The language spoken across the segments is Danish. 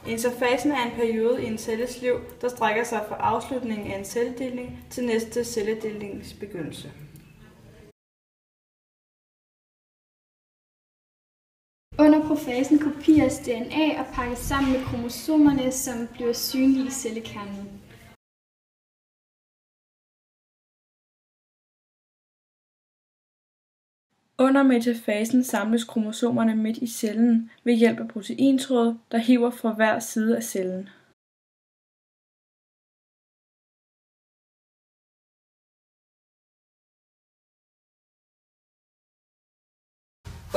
Interfasen er en periode i en celles liv, der strækker sig fra afslutningen af en celledeling til næste celledelings begyndelse. Under profasen kopieres DNA og pakkes sammen med kromosomerne, som bliver synlige i cellekernen. Under metafasen samles kromosomerne midt i cellen ved hjælp af proteintråde, der hiver fra hver side af cellen.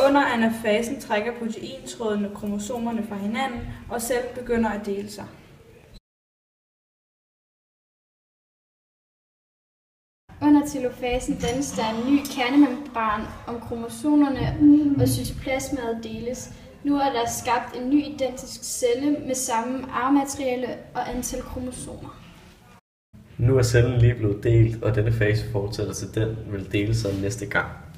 Under anafasen trækker proteintrådene kromosomerne fra hinanden, og cellen begynder at dele sig. Under telofasen dannes der en ny kernemembran om kromosomerne, og cytoplasmaet deles. Nu er der skabt en ny identisk celle med samme arvemateriale og antal kromosomer. Nu er cellen lige blevet delt, og denne fase fortsætter til den vil dele sig næste gang.